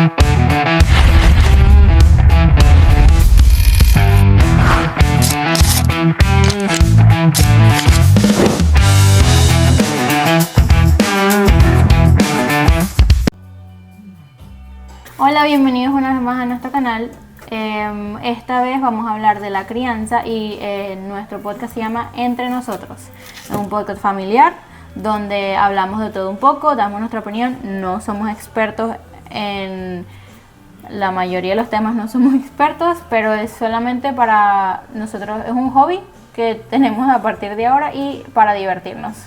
Hola, bienvenidos una vez más a nuestro canal. Esta vez vamos a hablar de la crianza y nuestro podcast se llama Entre Nosotros. Es un podcast familiar donde hablamos de todo un poco, damos nuestra opinión. No somos expertos en la mayoría de los temas, no somos expertos, pero es solamente para nosotros, es un hobby que tenemos a partir de ahora y para divertirnos.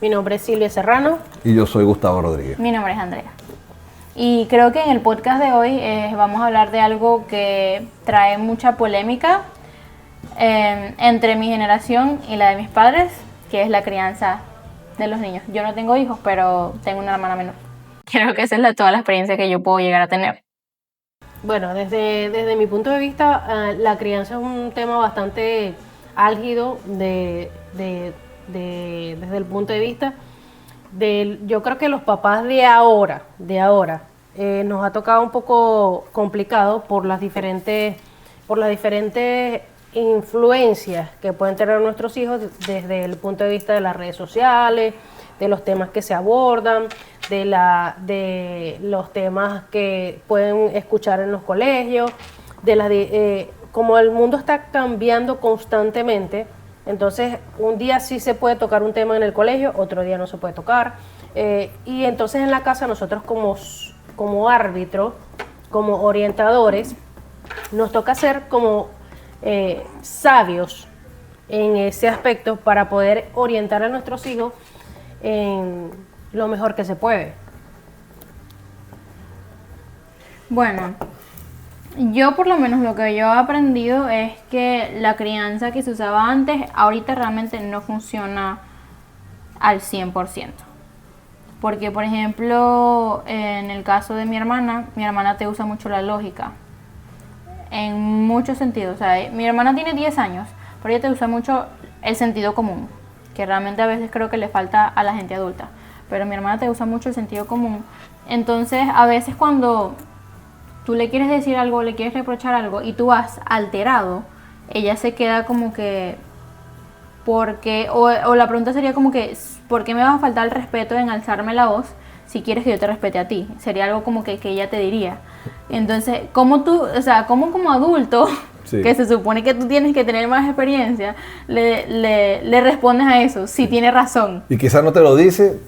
Mi nombre es Silvia Serrano. Y yo soy Gustavo Rodríguez. Mi nombre es Andrea. Y creo que en el podcast de hoy vamos a hablar de algo que trae mucha polémica entre mi generación y la de mis padres, que es la crianza de los niños. Yo no tengo hijos, pero tengo una hermana menor. Creo que esa es toda la experiencia que yo puedo llegar a tener. Bueno, desde mi punto de vista, la crianza es un tema bastante álgido desde el punto de vista yo creo que los papás de ahora nos ha tocado un poco complicado por las diferentes influencias que pueden tener nuestros hijos desde el punto de vista de las redes sociales, de los temas que se abordan, de los temas que pueden escuchar en los colegios, como el mundo está cambiando constantemente. Entonces, un día sí se puede tocar un tema en el colegio, otro día no se puede tocar. Y entonces en la casa nosotros como árbitros, como orientadores, nos toca ser como sabios en ese aspecto para poder orientar a nuestros hijos en lo mejor que se puede. Bueno, yo por lo menos lo que yo he aprendido es que la crianza que se usaba antes, ahorita realmente no funciona al 100%. Porque, por ejemplo, en el caso de mi hermana te usa mucho la lógica. En muchos sentidos. O sea, mi hermana tiene 10 años, pero ella te usa mucho el sentido común, que realmente a veces creo que le falta a la gente adulta. Pero mi hermana te usa mucho el sentido común. Entonces, a veces cuando tú le quieres decir algo, le quieres reprochar algo y tú has alterado, ella se queda como que, porque, o la pregunta sería como que, ¿por qué me vas a faltar el respeto en alzarme la voz si quieres que yo te respete a ti? Sería algo como que ella te diría. Entonces, ¿cómo tú, o sea, cómo como adulto, sí, que se supone que tú tienes que tener más experiencia, le respondes a eso, si tiene razón? Y quizás no te lo dice,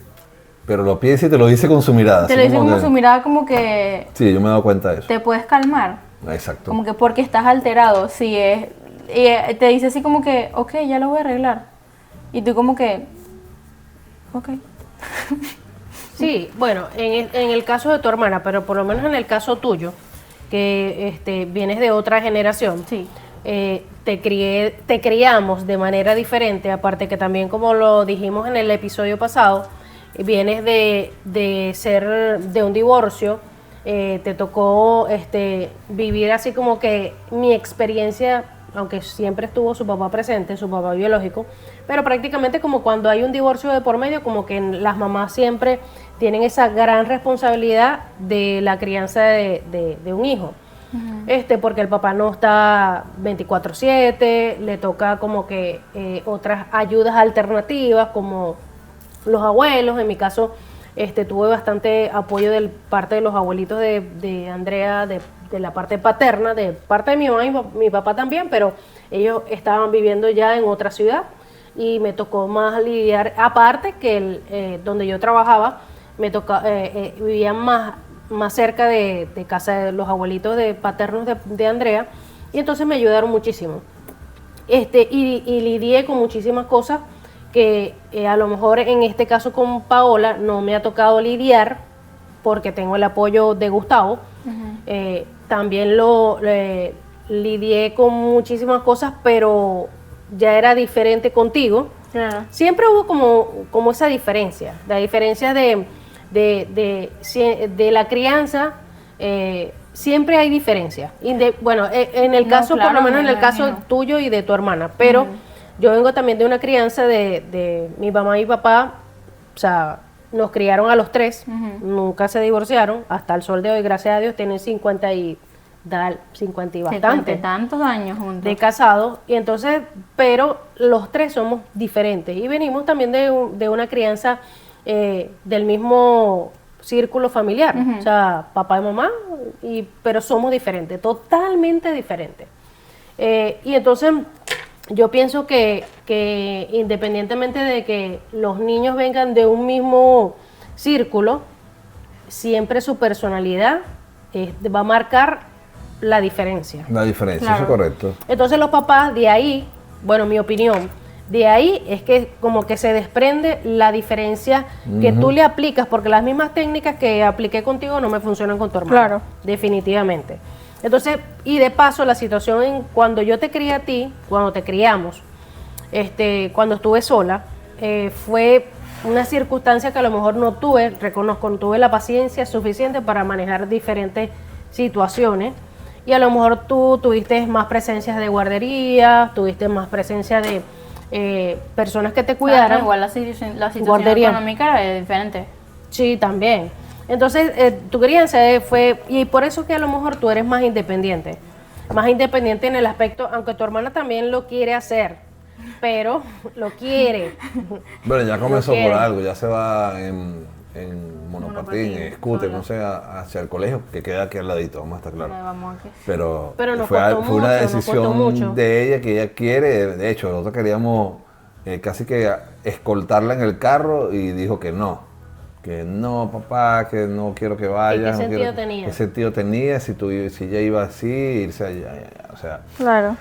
pero lo piensa y te lo dice con su mirada. Te lo dice como su mirada, como que... Sí, yo me he dado cuenta de eso. Te puedes calmar. Exacto. Como que porque estás alterado, si es... Y te dice así como que, ok, ya lo voy a arreglar. Y tú como que, ok. Sí, bueno, en el caso de tu hermana, pero por lo menos en el caso tuyo, que vienes de otra generación, sí, te criamos de manera diferente, aparte que también, como lo dijimos en el episodio pasado, vienes de ser de un divorcio, te tocó vivir así como que mi experiencia, aunque siempre estuvo su papá presente, su papá biológico, pero prácticamente como cuando hay un divorcio de por medio, como que las mamás siempre tienen esa gran responsabilidad de la crianza de un hijo. Uh-huh. Porque el papá no está 24/7, le toca como que otras ayudas alternativas como los abuelos. En mi caso tuve bastante apoyo de parte de los abuelitos de Andrea, de la parte paterna, de parte de mi mamá y mi papá también, pero ellos estaban viviendo ya en otra ciudad y me tocó más lidiar, aparte que donde yo trabajaba, vivía más cerca de casa de los abuelitos paternos de Andrea, y entonces me ayudaron muchísimo. Y lidié con muchísimas cosas que a lo mejor en este caso con Paola no me ha tocado lidiar porque tengo el apoyo de Gustavo. Uh-huh. También lidié con muchísimas cosas, pero ya era diferente contigo. Claro. Siempre hubo como esa diferencia, la diferencia de la crianza. Siempre hay diferencia. En el caso, claro, por lo menos en el caso tuyo y de tu hermana, pero yo vengo también de una crianza de mi mamá y papá, o sea, nos criaron a los tres, nunca se divorciaron, hasta el sol de hoy, gracias a Dios, tienen 50 y 50 y bastante Tantos años juntos. de casados, y entonces, pero los tres somos diferentes y venimos también de una crianza del mismo círculo familiar, o sea, papá y mamá, pero somos diferentes, totalmente diferentes. Y entonces yo pienso que independientemente de que los niños vengan de un mismo círculo, siempre su personalidad va a marcar la diferencia. La diferencia, Claro. eso es correcto. Entonces los papás de ahí, bueno, mi opinión, de ahí es que como que se desprende la diferencia que tú le aplicas, porque las mismas técnicas que apliqué contigo no me funcionan con tu hermano. Claro. Definitivamente. Entonces, y de paso, la situación cuando yo te crié a ti, cuando te criamos, cuando estuve sola, fue una circunstancia que a lo mejor no tuve, reconozco, no tuve la paciencia suficiente para manejar diferentes situaciones. Y a lo mejor tú tuviste más presencias de guardería, tuviste más presencia de personas que te cuidaran. Claro, igual la situación Guardería. económica es diferente. Sí, también. Entonces, tu crianza fue, y por eso que a lo mejor tú eres más independiente en el aspecto, aunque tu hermana también lo quiere hacer, pero lo quiere. Bueno, ya comenzó quiere. por algo, ya se va en monopatín, en scooter, sola. no sé, hacia el colegio, que queda aquí al ladito, vamos a estar claro. Vamos aquí. Pero nos fue, costó fue una mucho, nos costó decisión mucho. de ella que ella quiere. De hecho, nosotros queríamos casi que escoltarla en el carro y dijo que no, papá, que no quiero que vaya. ¿Qué sentido tenía? ¿Qué sentido tenía si ella iba así, irse allá? O sea, Claro.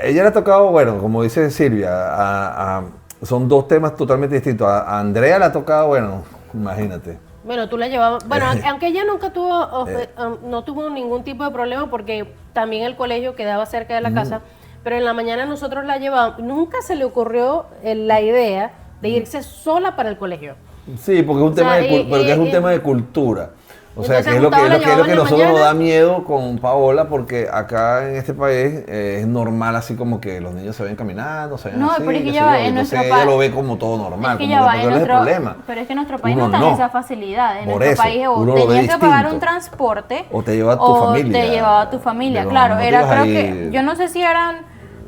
ella le ha tocado, bueno, como dice Silvia, son dos temas totalmente distintos. A Andrea le ha tocado, bueno, imagínate. Bueno, tú la llevabas, bueno, aunque ella nunca no tuvo ningún tipo de problema porque también el colegio quedaba cerca de la casa, pero en la mañana nosotros la llevábamos, nunca se le ocurrió la idea de irse sola para el colegio. Sí, porque es un, O sea, tema, porque es un tema de cultura. O sea, entonces que es lo que, Gustavo la es lo que llevaba en la nosotros nos mañana. da miedo con Paola, porque acá en este país es normal así como que los niños se ven caminando, se ven No, así, pero es que qué ya sé va, yo, en entonces nuestro ella pa- lo ve como todo normal, Es que como ya va, porque no es el problema. pero es que en nuestro país Uno no está no. esa facilidad. En Por nuestro eso, país uno o lo ve tenías que pagar distinto. un transporte O te lleva tu o familia. te llevaba a tu familia, Pero claro. no te Era, ibas creo ahí- que, yo no sé si eran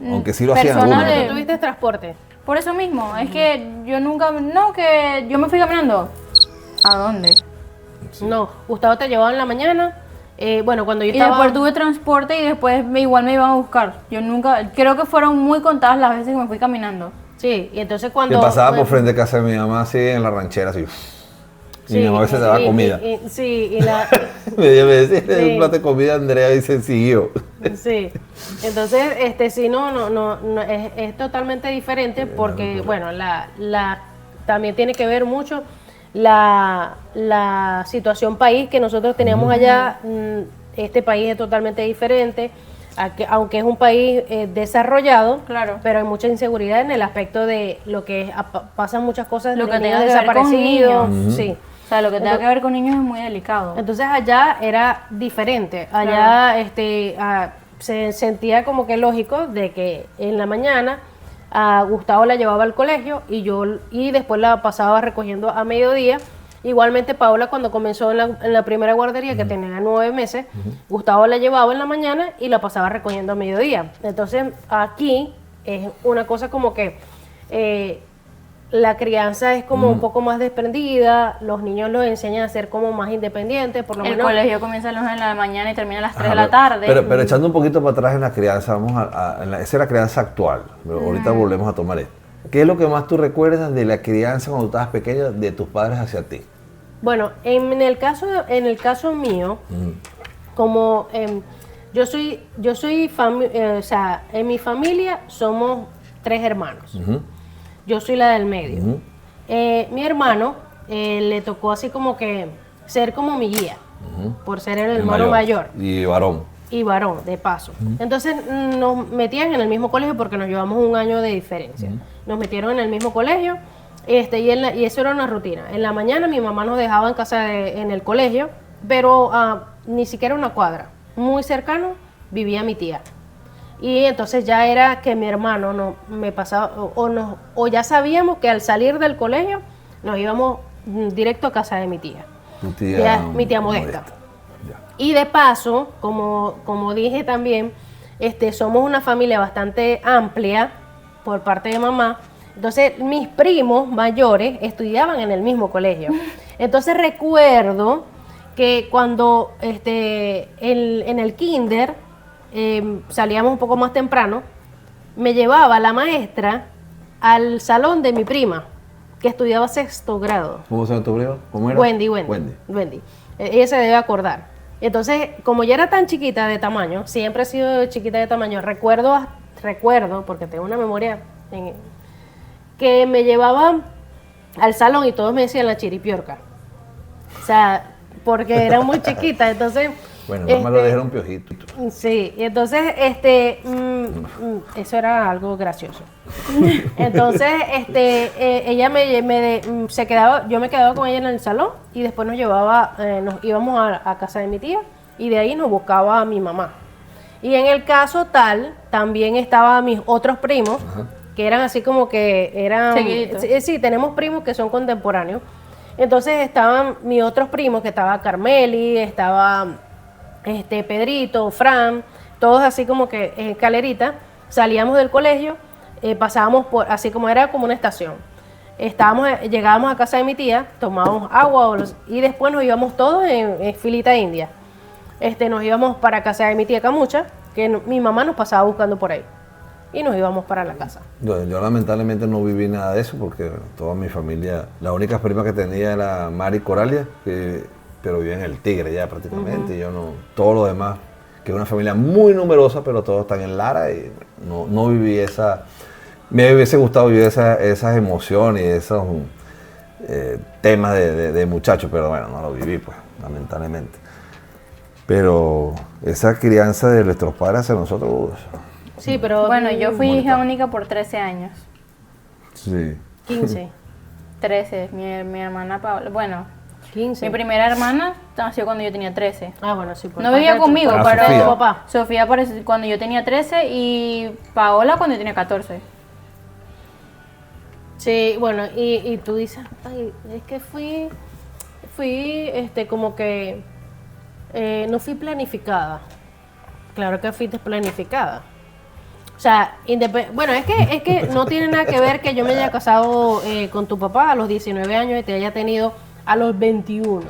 Aunque sí lo hacían personas algunos, de- ¿Tú tuviste transporte? Por eso mismo, es que yo nunca, no, que yo me fui caminando. ¿A dónde? No, Gustavo te llevaba en la mañana, bueno, cuando yo Y estaba... después tuve transporte y después igual me iban a buscar. Yo nunca, creo que fueron muy contadas las veces que me fui caminando. Sí, y entonces que cuando... pasaba por frente de casa de mi mamá así en la ranchera así. Y mi mamá a veces te daba comida. Sí, y la... Me decía, Sí. un plato de comida, Andrea, y se siguió. Sí, entonces sí, no, es totalmente diferente porque, bueno, también tiene que ver mucho la situación país que nosotros teníamos allá. Este país es totalmente diferente, aunque es un país desarrollado, Claro. pero hay mucha inseguridad en el aspecto de lo que pasan muchas cosas, Lo de que niños tenga que ver con desaparecidos, niños. sí. O sea, lo que tenga que ver con niños es muy delicado. Entonces allá era diferente, allá se sentía como que lógico de que en la mañana a Gustavo la llevaba al colegio y después la pasaba recogiendo a mediodía. Igualmente Paola cuando comenzó en la primera guardería que tenía 9 meses, Gustavo la llevaba en la mañana y la pasaba recogiendo a mediodía. Entonces aquí es una cosa como que la crianza es como un poco más desprendida, los niños los enseñan a ser como más independientes, por lo El menos. colegio comienza a las 9 de la mañana y termina a las 3 de Ajá, la tarde. Pero echando un poquito para atrás en la crianza, esa es la crianza actual. Pero ahorita volvemos a tomar esto. ¿Qué es lo que más tú recuerdas de la crianza cuando estabas pequeña de tus padres hacia ti? Bueno, en el caso mío, como yo soy o sea, en mi familia somos 3 hermanos. Yo soy la del medio. Mi hermano le tocó así como que ser como mi guía, por ser el hermano mayor Y varón. y varón, de paso. Entonces nos metían en el mismo colegio porque nos llevamos un año de diferencia. Nos metieron en el mismo colegio y eso era una rutina. En la mañana mi mamá nos dejaba en casa en el colegio, pero ni siquiera una cuadra. Muy cercano vivía mi tía. Y entonces ya era que mi hermano me pasaba, o ya sabíamos que al salir del colegio nos íbamos directo a casa de mi tía. Tu tía, Mi tía Modesta. Ya. Y de paso, como dije también, somos una familia bastante amplia por parte de mamá. Entonces, mis primos mayores estudiaban en el mismo colegio. Entonces, recuerdo que cuando en el kinder salíamos un poco más temprano, me llevaba la maestra al salón de mi prima, que estudiaba 6º grado. ¿Cómo se llama tu prima? ¿Cómo era? Wendy. Ella se debe acordar. Entonces, como ya era tan chiquita de tamaño, siempre he sido chiquita de tamaño, recuerdo, porque tengo una memoria, que me llevaba al salón y todos me decían la chiripiorca. O sea, porque era muy chiquita, entonces... Bueno, mamá lo dejaron piojito. Sí, y entonces, eso era algo gracioso. Entonces, se quedaba, yo me quedaba con ella en el salón y después nos íbamos a casa de mi tía y de ahí nos buscaba a mi mamá. Y en el caso tal, también estaban mis otros primos, que eran así como que eran... Sí, tenemos primos que son contemporáneos. Entonces estaban mis otros primos, que estaba Carmeli, estaba... Pedrito, Fran, todos así como que en escalerita, salíamos del colegio, pasábamos por, así como era como una estación. Llegábamos a casa de mi tía, tomábamos agua y después nos íbamos todos en filita india. Nos íbamos para casa de mi tía Camucha, que mi mamá nos pasaba buscando por ahí. Y nos íbamos para la casa. Yo lamentablemente no viví nada de eso porque toda mi familia, la única prima que tenía era Mari Coralia, pero vivía en el Tigre ya prácticamente, y yo no, todo lo demás, que es una familia muy numerosa, pero todos están en Lara y no viví me hubiese gustado vivir esas emociones y esos temas de muchachos, pero bueno, no lo viví pues, lamentablemente. Pero esa crianza de nuestros padres hacia nosotros... Sí, pero... Bueno, yo fui hija única por 13 años. Sí. 15. 13, mi hermana Paola, bueno... 15. Mi primera hermana nació cuando yo tenía 13. Ah, bueno, sí. No vivía conmigo, pero Sofía. Papá. Sofía apareció cuando yo tenía 13 y Paola cuando yo tenía 14. Sí, bueno, y tú dices, ay, es que fui como que no fui planificada. Claro que fui desplanificada. O sea, bueno, es que no tiene nada que ver que yo me haya casado con tu papá a los 19 años y te haya tenido a los 21.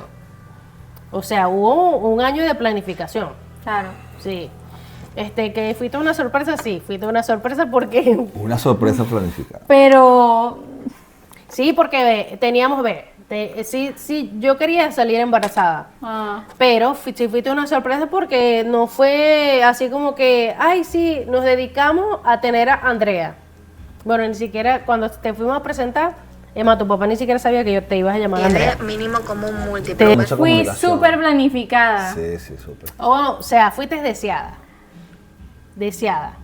O sea, hubo un año de planificación. Claro. Sí. Que fuiste una sorpresa, sí. Fuiste una sorpresa porque... Una sorpresa planificada. Pero... Sí, porque teníamos... Sí, yo quería salir embarazada. Pero sí fuiste una sorpresa porque no fue así como que... Ay, sí, nos dedicamos a tener a Andrea. Bueno, ni siquiera cuando te fuimos a presentar... Emma, tu papá ni siquiera sabía que yo te ibas a llamar Andrea. Mínimo como un múltiplo. Fui súper planificada. Sí, súper. O sea, fuiste deseada. Deseada.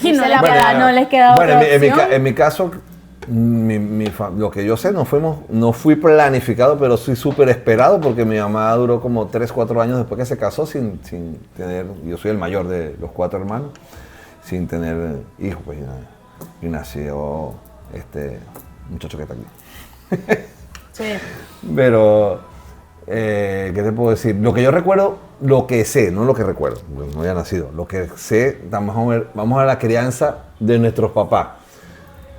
Y no, Esa no les quedaba Bueno, otra opción. en mi caso, lo que yo sé, no fui planificado, pero sí súper esperado, porque mi mamá duró como 3, 4 años después que se casó sin tener, yo soy el mayor de los 4 hermanos, sin tener hijos, pues, y nació este muchacho que está aquí. Sí. Pero, ¿qué te puedo decir? Lo que yo recuerdo, lo que sé, no lo que recuerdo, no había nacido, lo que sé, vamos a la crianza de nuestros papás.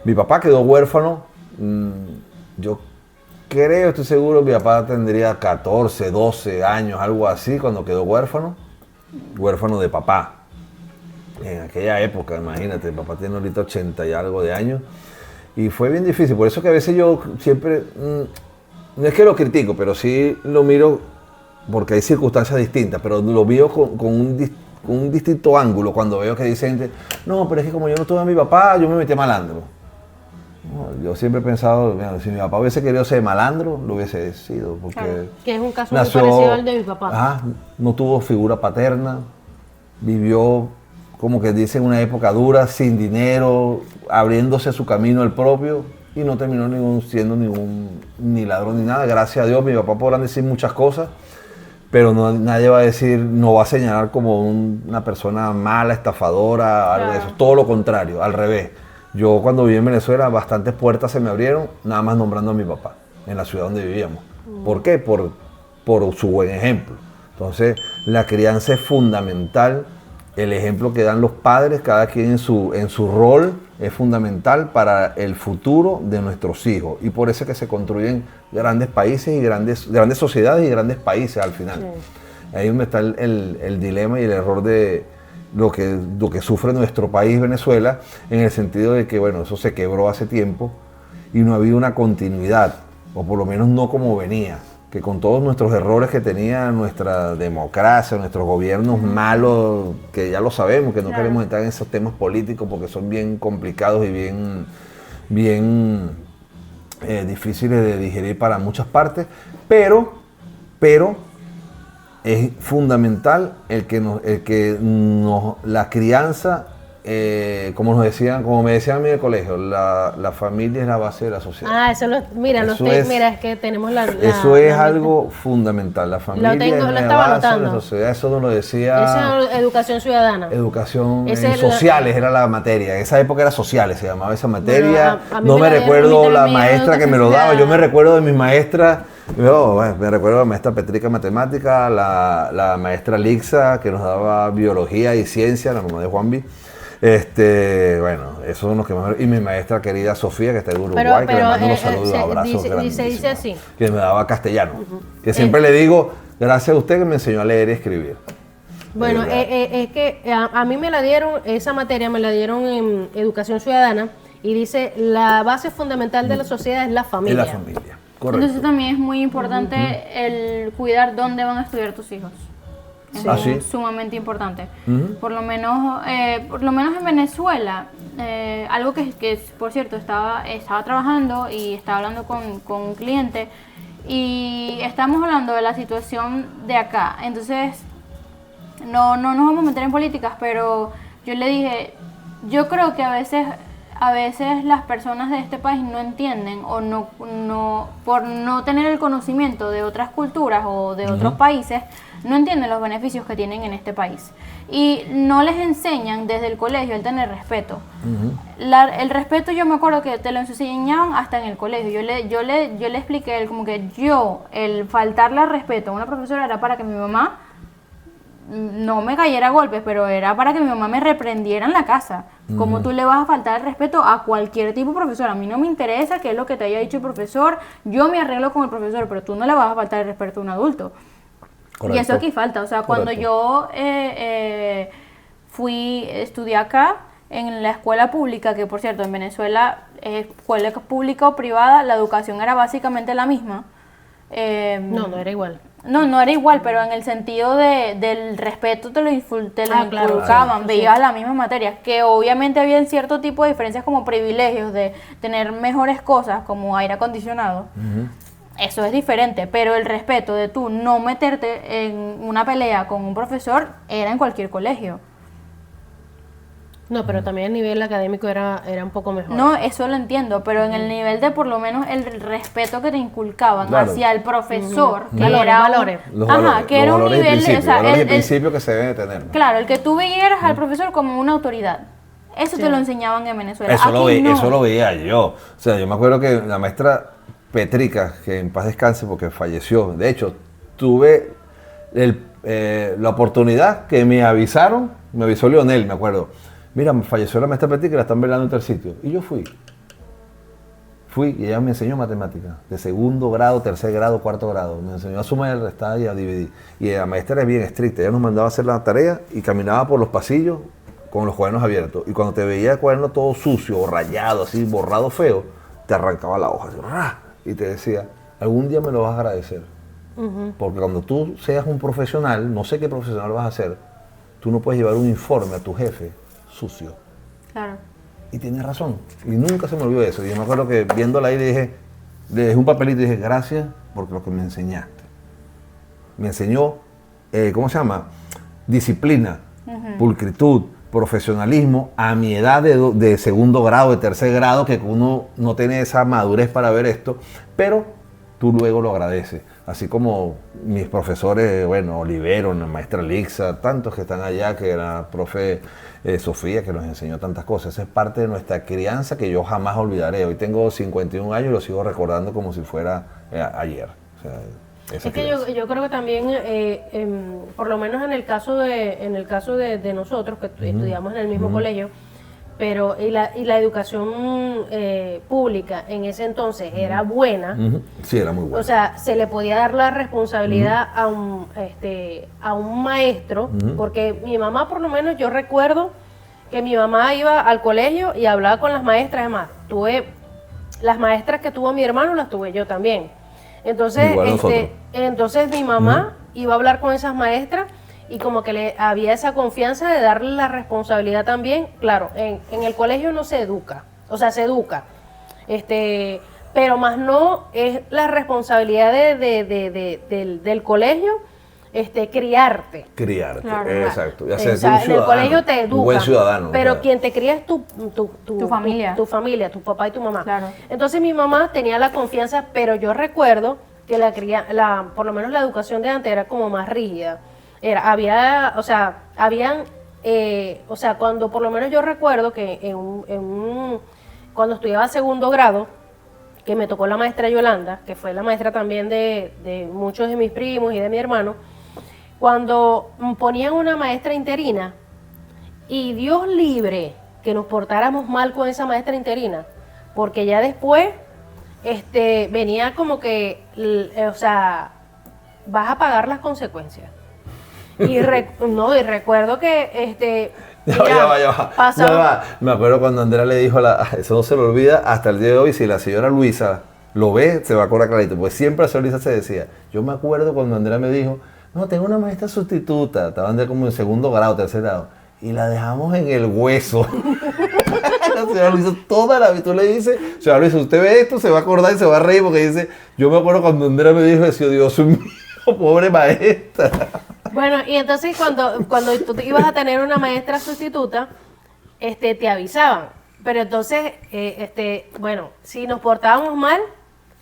Mi papá quedó huérfano, yo creo, estoy seguro, mi papá tendría 14, 12 años, algo así, cuando quedó huérfano de papá. En aquella época, imagínate, mi papá tiene ahorita 80 y algo de años. Y fue bien difícil, por eso que a veces yo siempre, no es que lo critico, pero sí lo miro porque hay circunstancias distintas, pero lo veo con un distinto ángulo cuando veo que dicen, no, pero es que como yo no tuve a mi papá, yo me metí malandro. No, yo siempre he pensado, mira, si mi papá hubiese querido ser malandro, lo hubiese sido, porque claro, que es un caso muy parecido al de mi papá. No tuvo figura paterna, vivió, como que dicen, una época dura, sin dinero, abriéndose su camino el propio, y no terminó siendo ni ladrón ni nada. Gracias a Dios, mi papá podrán decir muchas cosas, pero nadie va a decir, no va a señalar como una persona mala, estafadora, algo de eso. Todo lo contrario, al revés. Yo cuando viví en Venezuela, bastantes puertas se me abrieron, nada más nombrando a mi papá. en la ciudad donde vivíamos. ¿Por qué? Por su buen ejemplo. Entonces, la crianza es fundamental. El ejemplo que dan los padres, cada quien en su rol, es fundamental para el futuro de nuestros hijos. Y por eso es que se construyen grandes países y grandes sociedades y grandes países al final. Sí. Ahí es donde está el dilema y el error de lo que sufre nuestro país, Venezuela, en el sentido de que, bueno, eso se quebró hace tiempo y no ha habido una continuidad, o por lo menos no como venía. Que con todos nuestros errores que tenía nuestra democracia, nuestros gobiernos malos, que ya lo sabemos, que no queremos entrar en esos temas políticos porque son bien complicados y bien difíciles de digerir para muchas partes, pero es fundamental la crianza, como me decían a mí en el colegio, la familia es la base de la sociedad. Mira, es que tenemos eso es aldo fundamental, la familia es la base de la sociedad, eso nos lo decía... Esa es educación ciudadana. Educación sociales era la materia, en esa época era sociales, se llamaba esa materia, no me recuerdo la maestra que me lo daba, yo me recuerdo de mis maestras. Me recuerdo la maestra Petrica Matemática, la maestra Lixa que nos daba biología y ciencia, la mamá de Juanvi. Bueno, esos son los que más... Y mi maestra querida Sofía, que está en Uruguay, que le mando unos saludos, abrazos grandísimos. Dice así. Que me daba castellano. Que siempre le digo, gracias a usted que me enseñó a leer y escribir. Bueno, es que a mí me la dieron, esa materia me la dieron en Educación Ciudadana, y dice, la base fundamental de la sociedad es la familia. Es la familia, correcto. Entonces también es muy importante el cuidar dónde van a estudiar tus hijos. Es sumamente importante. Por lo menos en Venezuela, algo que por cierto estaba trabajando y estaba hablando con un cliente y estamos hablando de la situación de acá. Entonces, no nos vamos a meter en políticas, pero yo le dije, yo creo que a veces las personas de este país no entienden o no por no tener el conocimiento de otras culturas o de otros países, no entienden los beneficios que tienen en este país y no les enseñan desde el colegio el tener respeto. El respeto, yo me acuerdo que te lo enseñaban hasta en el colegio. Yo le expliqué a él como que el faltarle al respeto a una profesora era para que mi mamá no me cayera a golpes, pero era para que mi mamá me reprendiera en la casa. ¿Cómo tú le vas a faltar el respeto a cualquier tipo de profesor? A mí no me interesa qué es lo que te haya dicho el profesor, yo me arreglo con el profesor, pero tú no le vas a faltar el respeto a un adulto. Correcto. Y eso aquí falta, o sea, cuando yo estudié acá en la escuela pública, que por cierto en Venezuela, escuela pública o privada, la educación era básicamente la misma. No era igual. No era igual, pero en el sentido del respeto te lo inculcaban, veías las mismas materias, que obviamente había cierto tipo de diferencias como privilegios de tener mejores cosas como aire acondicionado. Eso es diferente, pero el respeto de tú no meterte en una pelea con un profesor era en cualquier colegio. No, pero también el nivel académico era un poco mejor. No, eso lo entiendo, pero en el nivel de por lo menos el respeto que te inculcaban hacia el profesor, que era valores. Que era un nivel de principio que se debe tener. Claro, el que tú veieras al profesor como una autoridad. Eso te lo enseñaban en Venezuela. Eso lo veía yo. O sea, yo me acuerdo que la maestra Petrica, que en paz descanse porque falleció. De hecho, tuve la oportunidad que me avisó Leonel, me acuerdo. Mira, falleció la maestra Petrica y la están velando en tal sitio. Y yo fui y ella me enseñó matemáticas de segundo grado, tercer grado, cuarto grado. Me enseñó a sumar, a restar y a dividir. Y la maestra era bien estricta. Ella nos mandaba a hacer la tarea y caminaba por los pasillos con los cuadernos abiertos. Y cuando te veía el cuaderno todo sucio o rayado, así, borrado feo, te arrancaba la hoja. Así, ¡rah! Y te decía, algún día me lo vas a agradecer. Porque cuando tú seas un profesional, no sé qué profesional vas a ser, tú no puedes llevar un informe a tu jefe sucio. Claro. Y tienes razón. Y nunca se me olvidó eso. Y yo me acuerdo que viéndola ahí le dejé un papelito y dije, gracias por lo que me enseñaste. Me enseñó, ¿cómo se llama? Disciplina, pulcritud, profesionalismo a mi edad de segundo grado, de tercer grado, que uno no tiene esa madurez para ver esto, pero tú luego lo agradeces. Así como mis profesores, bueno, Olivero, la maestra Lixa, tantos que están allá, que era profe Sofía, que nos enseñó tantas cosas. Esa es parte de nuestra crianza que yo jamás olvidaré. Hoy tengo 51 años y lo sigo recordando como si fuera ayer. O sea, esa Es que crianza. yo creo que también, por lo menos en el caso de nosotros, que estudiamos en el mismo colegio, pero y la educación pública en ese entonces era buena. Ujú. Sí, era muy bueno. O sea, se le podía dar la responsabilidad a un maestro, porque mi mamá, por lo menos, yo recuerdo que mi mamá iba al colegio y hablaba con las maestras. Además, las maestras que tuvo mi hermano, las tuve yo también. Entonces, Igual nosotros. entonces mi mamá iba a hablar con esas maestras y como que le había esa confianza de darle la responsabilidad también. Claro, en el colegio no se educa, o sea, se educa, pero más no es la responsabilidad del colegio, criarte. Criarte, Claro. exacto. Y O hacerte sea, un en el ciudadano, colegio te educan, un buen ciudadano. pero o sea. quien te cría es tu familia. tu familia, tu papá y tu mamá. Claro. Entonces mi mamá tenía la confianza, pero yo recuerdo que por lo menos la educación de antes era como más rígida. Cuando por lo menos yo recuerdo que cuando estudiaba segundo grado, que me tocó la maestra Yolanda, que fue la maestra también de muchos de mis primos y de mi hermano, cuando ponían una maestra interina, y Dios libre que nos portáramos mal con esa maestra interina, porque ya después venía como que, vas a pagar las consecuencias. Y recuerdo que Ya va. pasaba- Ya va. Me acuerdo cuando Andrea le dijo, eso no se lo olvida hasta el día de hoy, si la señora Luisa lo ve, se va a acordar clarito, pues siempre la señora Luisa se decía, yo me acuerdo cuando Andrea me dijo, no, tengo una maestra sustituta, estaba Andrea como en segundo grado, tercer grado, y la dejamos en el hueso. La señora Luisa toda la vida, tú le dices, señora Luisa, usted ve esto, se va a acordar y se va a reír, porque dice, yo me acuerdo cuando Andrea me dijo, decía, Dios mío, pobre maestra. Bueno, y entonces cuando tú ibas a tener una maestra sustituta, te avisaban. Pero entonces, bueno, si nos portábamos mal,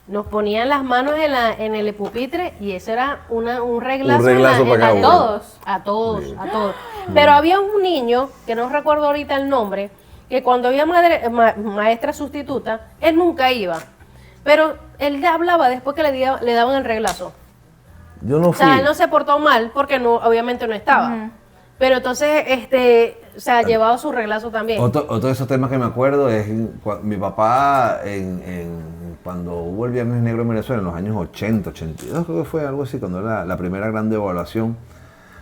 nos ponían las manos en el pupitre y eso era un reglazo, Un reglazo para cada uno. todos. A todos. Pero había un niño, que no recuerdo ahorita el nombre, que cuando había maestra sustituta, él nunca iba. Pero él le hablaba después que le daban el reglazo. Yo no O fui. sea, él no se portó mal porque obviamente no estaba. Pero entonces, llevaba su reglazo también. Otro de esos temas que me acuerdo es mi papá cuando hubo el Viernes Negro en Venezuela en los años 80, 82, creo que fue algo así, cuando era la primera gran devaluación.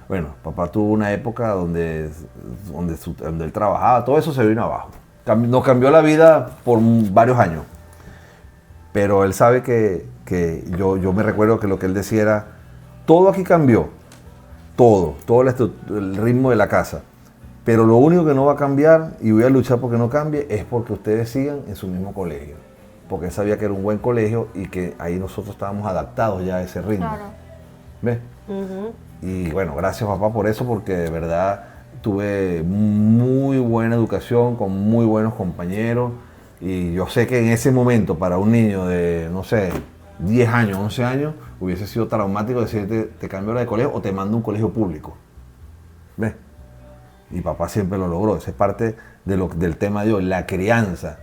Bueno, papá tuvo una época donde él trabajaba, todo eso se vino abajo. Nos cambió la vida por varios años. Pero él sabe que yo me recuerdo que lo que él decía era, todo aquí cambió, todo el ritmo de la casa. Pero lo único que no va a cambiar, y voy a luchar porque no cambie, es porque ustedes sigan en su mismo colegio. Porque él sabía que era un buen colegio y que ahí nosotros estábamos adaptados ya a ese ritmo. Claro. ¿Ves? Ujú. Y bueno, gracias papá por eso, porque de verdad tuve muy buena educación con muy buenos compañeros. Y yo sé que en ese momento para un niño de, no sé, 10 años, 11 años, hubiese sido traumático decirte, te cambio de colegio o te mando a un colegio público. ¿Ves? Y papá siempre lo logró. Esa es parte del tema de hoy, la crianza.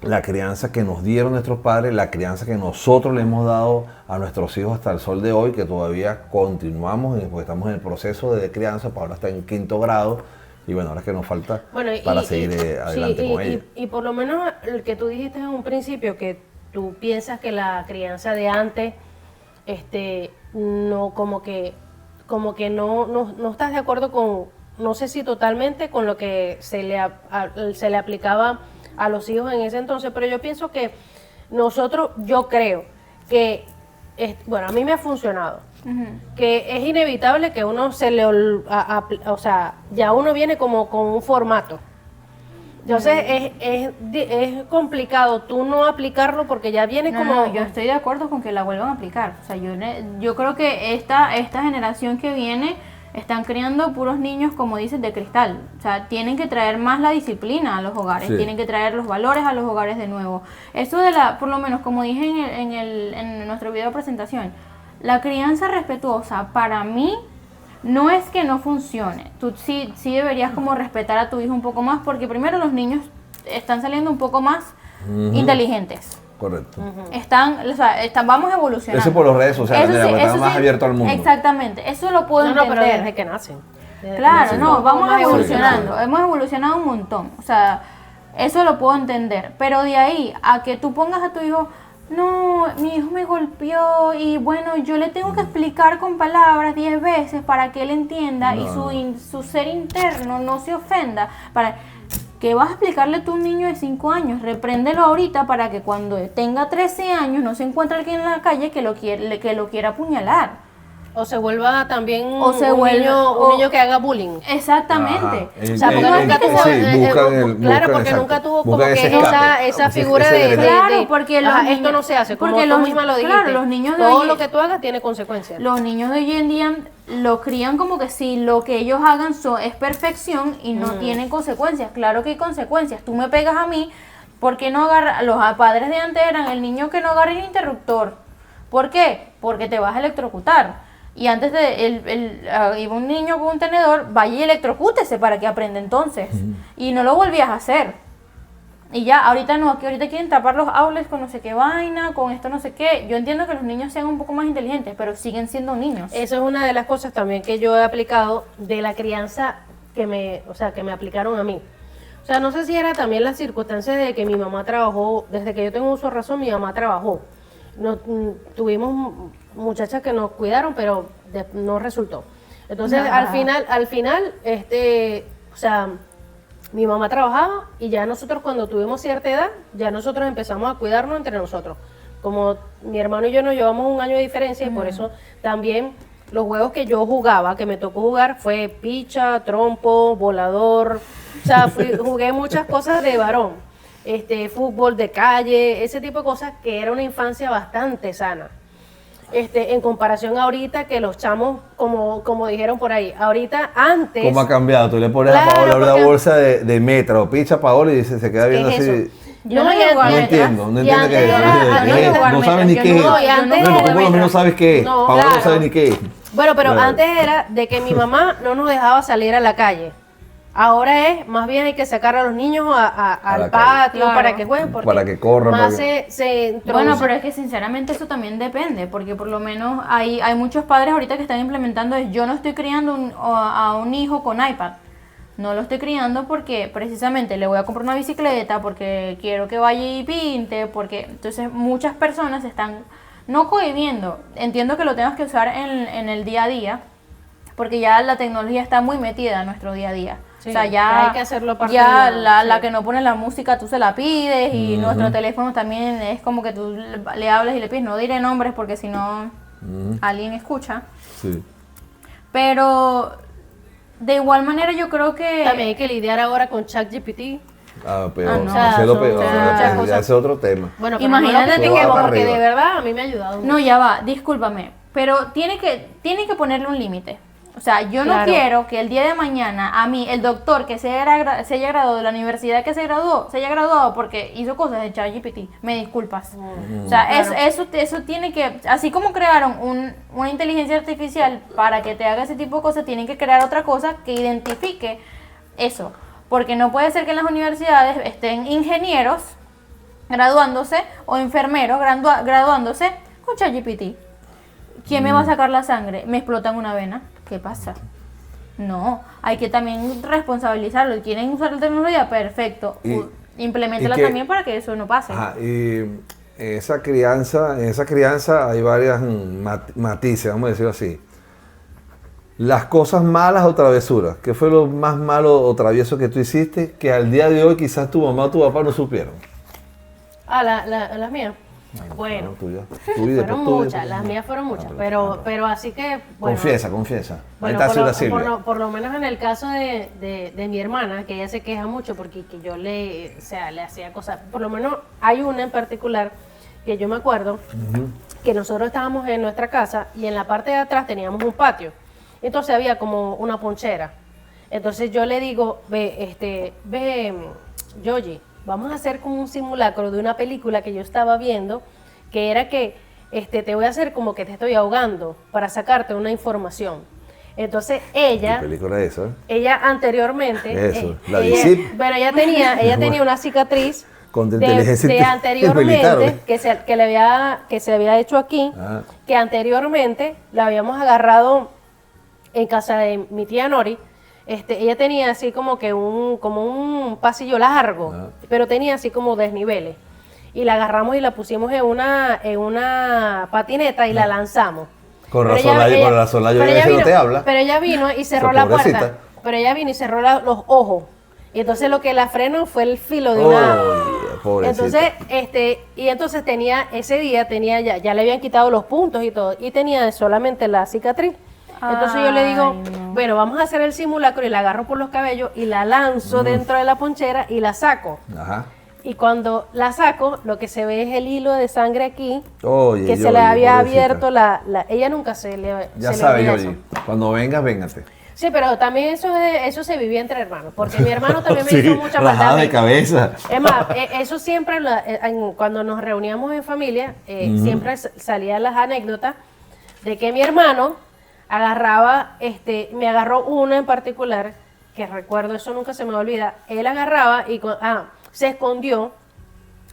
La crianza que nos dieron nuestros padres, la crianza que nosotros le hemos dado a nuestros hijos hasta el sol de hoy, que todavía continuamos, porque estamos en el proceso de crianza, pues ahora está en 5º grado, y bueno, ahora es que nos falta para seguir adelante con ella. Y por lo menos el que tú dijiste en un principio, que tú piensas que la crianza de antes, no, como que no estás de acuerdo con, no sé si totalmente, con lo que se le aplicaba a los hijos en ese entonces, pero yo pienso que yo creo que, bueno, a mí me ha funcionado, que es inevitable que uno o sea, ya uno viene como con un formato. Entonces es complicado tú no aplicarlo porque ya viene como... No, yo estoy de acuerdo con que la vuelvan a aplicar. O sea, yo creo que esta generación que viene están criando puros niños, como dices, de cristal. O sea, tienen que traer más la disciplina a los hogares, Sí. tienen que traer los valores a los hogares de nuevo. Eso de por lo menos, como dije en nuestro video de presentación, la crianza respetuosa para mí no es que no funcione. Tú sí deberías como respetar a tu hijo un poco más, porque primero los niños están saliendo un poco más inteligentes. Correcto. Vamos evolucionando. Eso por las redes sociales, Eso ya, sí, porque eso está más sí, abierto al mundo. Exactamente, eso lo puedo No, pero entender. desde que nacen. Desde que Claro, nacen, no, vamos más evolucionando, hemos evolucionado un montón, o sea, eso lo puedo entender, pero de ahí a que tú pongas a tu hijo, no, mi hijo me golpeó y bueno, yo le tengo que explicar con palabras 10 veces para que él entienda y su ser interno no se ofenda, ¿qué vas a explicarle tú a un niño de 5 años? Repréndelo ahorita para que cuando tenga 13 años no se encuentre alguien en la calle que lo quiera apuñalar. O se vuelva también O se vuelva- un niño que haga bullying. Exactamente. Ajá. O sea, porque nunca tuvo, buscan, porque exacto, nunca tuvo como buscan que ese escape, esa figura ese de, derecho. Claro, porque los ajá, niños- esto no se hace, como porque tú los- misma lo dijiste. claro, los niños de todo hoy- lo que tú hagas tiene consecuencias. Los niños de hoy en día lo crían como que si lo que ellos hagan es perfección y no tienen consecuencias. Claro que hay consecuencias. Tú me pegas a mí, ¿por qué no agarra? Los padres de antes eran el niño que no agarre el interruptor. ¿Por qué? Porque te vas a electrocutar. Y antes iba un niño con un tenedor, vaya y electrocútese para que aprenda entonces. Y no lo volvías a hacer. Y ya, ahorita no, que ahorita quieren tapar los outlets con no sé qué vaina, con esto no sé qué. Yo entiendo que los niños sean un poco más inteligentes, pero siguen siendo niños. Eso es una de las cosas también que yo he aplicado de la crianza que me aplicaron a mí. O sea, no sé si era también la circunstancia de que mi mamá trabajó, desde que yo tengo uso de razón, mi mamá trabajó. Tuvimos muchachas que nos cuidaron, pero no resultó. Entonces, Ajá. al final, o sea, mi mamá trabajaba y ya nosotros cuando tuvimos cierta edad, ya nosotros empezamos a cuidarnos entre nosotros. Como mi hermano y yo nos llevamos un año de diferencia y por eso también los juegos que yo jugaba, que me tocó jugar, fue picha, trompo, volador. O sea, jugué muchas cosas de varón. Fútbol de calle, ese tipo de cosas que era una infancia bastante sana. En comparación ahorita que los chamos, como dijeron por ahí, ahorita antes... ¿Cómo ha cambiado? Tú le pones Claro, a Paola una porque- bolsa de metra o picha a Paola y se queda viendo ¿Qué es así. eso? Yo no y llego a No metas. entiendo, no Y entiende qué es. antes No entiende era- qué no es. llego a No metas, sabes ni yo qué es. no- y antes Bueno, era tú por lo metas. menos sabes qué es. No, Paola no claro. sabe ni qué es. Bueno, pero Claro. antes era de que mi mamá no nos dejaba salir a la calle. Ahora es, más bien hay que sacar a los niños al la calle. patio Claro. para que jueguen, porque Para que corran, más para se introduce. Bueno, pero es que sinceramente eso también depende, porque por lo menos hay muchos padres ahorita que están implementando yo no estoy criando a un hijo con iPad. No lo estoy criando porque precisamente le voy a comprar una bicicleta, porque quiero que vaya y pinte, porque entonces muchas personas se están no cohibiendo. Entiendo que lo tengas que usar en el día a día, porque ya la tecnología está muy metida en nuestro día a día. Sí, o sea, ya hay que hacerlo parte ya de uno, la sí. que no pone la música tú se la pides y nuestro teléfono también es como que tú le hablas y le pides, no diré nombres porque si no alguien escucha, Sí. pero de igual manera yo creo que También hay que lidiar ahora con ChatGPT. Peor. Ah, no. O sea, Ese es lo son peor. muchas Ya cosas. ese es otro tema. Bueno, pero Imagínate no lo que critiquemos, va para porque arriba. de verdad a mí me ha ayudado mucho. no, ya va, discúlpame, pero tiene que ponerle un límite. O sea, yo no Claro. quiero que el día de mañana a mí, el doctor que se haya graduado de la universidad que se haya graduado porque hizo cosas de ChatGPT, me disculpas. O sea, Claro. eso tiene que, así como crearon una inteligencia artificial para que te haga ese tipo de cosas, tienen que crear otra cosa que identifique eso. Porque no puede ser que en las universidades estén ingenieros graduándose o enfermeros graduándose con ChatGPT. ¿Quién me va a sacar la sangre? ¿Me explotan una vena? ¿Qué pasa? No, hay que también responsabilizarlo. ¿Quieren usar la tecnología? Perfecto. Implementala y que- también para que eso no pase. Ajá, y en esa crianza hay varias matices, vamos a decirlo así. Las cosas malas o travesuras. ¿Qué fue lo más malo o travieso que tú hiciste que al día de hoy quizás tu mamá o tu papá no supieron? Las mías. Bueno, Tuya. fueron muchas, las mías fueron muchas, pero así que, bueno. Confiesa. Bueno, Ahí está Silvia Silvia. por lo menos en el caso de mi hermana, que ella se queja mucho porque que yo le hacía cosas, por lo menos hay una en particular que yo me acuerdo que nosotros estábamos en nuestra casa y en la parte de atrás teníamos un patio Entonces había como una ponchera. Entonces yo le digo, ve, Yoyi, vamos a hacer como un simulacro de una película que yo estaba viendo, que era que te voy a hacer como que te estoy ahogando para sacarte una información. Entonces ¿Qué película es esa? ella anteriormente, Eso, la DICIP. bueno, ella tenía una cicatriz Con inteligencia de anteriormente militar. que se había hecho aquí, Ah. que anteriormente la habíamos agarrado en casa de mi tía Nori. Ella tenía así como un pasillo largo, Ah. pero tenía así como desniveles. Y la agarramos y la pusimos en una patineta y la lanzamos. Con Pero razón, con razón la pero Yoyi ella ese no vino- te habla. Pero ella vino y cerró Esa la pobrecita. puerta. Pero ella vino y cerró los ojos. Y entonces lo que la frenó fue el filo de Oh, una... pobrecita. Entonces ese día ya le habían quitado los puntos y todo, y tenía solamente la cicatriz. Entonces yo le digo, Ay, no. bueno, vamos a hacer el simulacro, y la agarro por los cabellos y la lanzo dentro de la ponchera y la saco. Ajá. Y cuando la saco, lo que se ve es el hilo de sangre aquí, Oye, que se Yoyi, le había pobrecita. abierto ella nunca se le Ya se le sabes, olvida Yoyi. eso. Cuando vengas, véngate. Sí, pero también eso se vivía entre hermanos, porque mi hermano también me Sí, hizo mucha rajada maldad. de cabeza. Es más, eso siempre, cuando nos reuníamos en familia, siempre salían las anécdotas de que mi hermano agarraba, me agarró una en particular, que recuerdo, eso nunca se me olvida. Él agarraba y se escondió